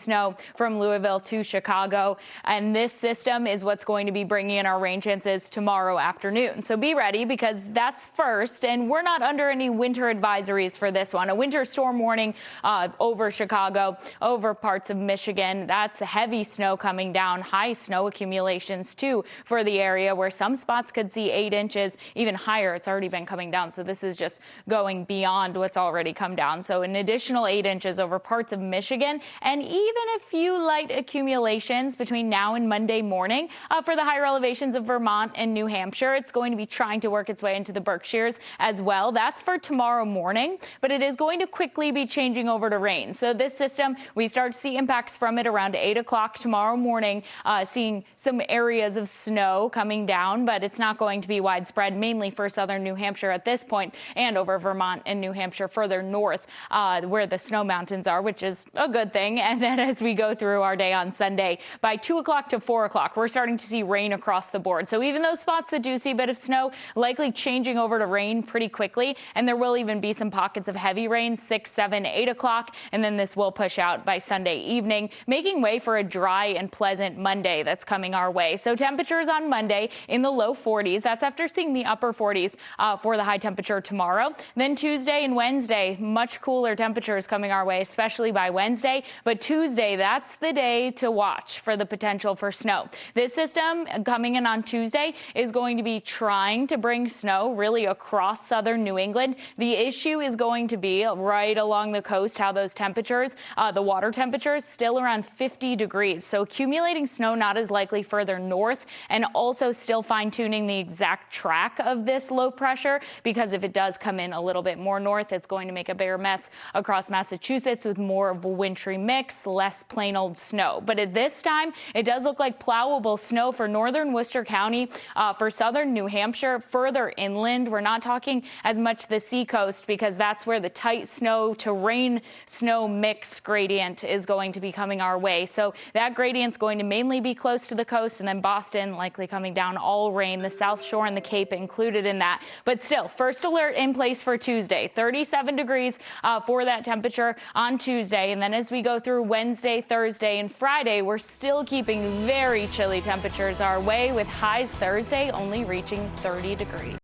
Snow from Louisville to Chicago, and this system is what's going to be bringing in our rain chances tomorrow afternoon. So be ready, because that's first, and we're not under any winter advisories for this one. A winter storm warning over Chicago, over parts of Michigan. That's heavy snow coming down, high snow accumulations too for the area, where some spots could see 8 inches, even higher. It's already been coming down, so this is just going beyond what's already come down. So an additional 8 inches over parts of Michigan, and even a few light accumulations between now and Monday morning for the higher elevations of Vermont and New Hampshire. It's going to be trying to work its way into the Berkshires as well. That's for tomorrow morning, but it is going to quickly be changing over to rain. So this system, we start to see impacts from it around 8 o'clock tomorrow morning, seeing some areas of snow coming down, but it's not going to be widespread, mainly for southern New Hampshire at this point, and over Vermont and New Hampshire further north where the snow mountains are, which is a good thing. And then as we go through our day on Sunday, by 2 o'clock to 4 o'clock, we're starting to see rain across the board. So even those spots that do see a bit of snow, likely changing over to rain pretty quickly. And there will even be some pockets of heavy rain 6, 7, 8 o'clock. And then this will push out by Sunday evening, making way for a dry and pleasant Monday that's coming our way. So temperatures on Monday in the low 40s. That's after seeing the upper 40s for the high temperature tomorrow. Then Tuesday and Wednesday, much cooler temperatures coming our way, especially by Wednesday. But Tuesday, that's the day to watch for the potential for snow. This system coming in on Tuesday is going to be trying to bring snow really across southern New England. The issue is going to be right along the coast, how those temperatures, the water temperatures still around 50 degrees. So accumulating snow not as likely further north, and also still fine tuning the exact track of this low pressure, because if it does come in a little bit more north, it's going to make a bigger mess across Massachusetts with more of a wintry mix, less plain old snow. But at this time, it does look like plowable snow for northern Worcester County, for southern New Hampshire, further inland. We're not talking as much the seacoast, because that's where the tight snow to rain snow mix gradient is going to be coming our way. So that gradient's going to mainly be close to the coast, and then Boston likely coming down all rain, the South Shore and the Cape included in that. But still, first alert in place for Tuesday, 37 degrees for that temperature on Tuesday. And then as we go through Wednesday, Thursday, and Friday, we're still keeping very chilly temperatures our way, with highs Thursday only reaching 30 degrees.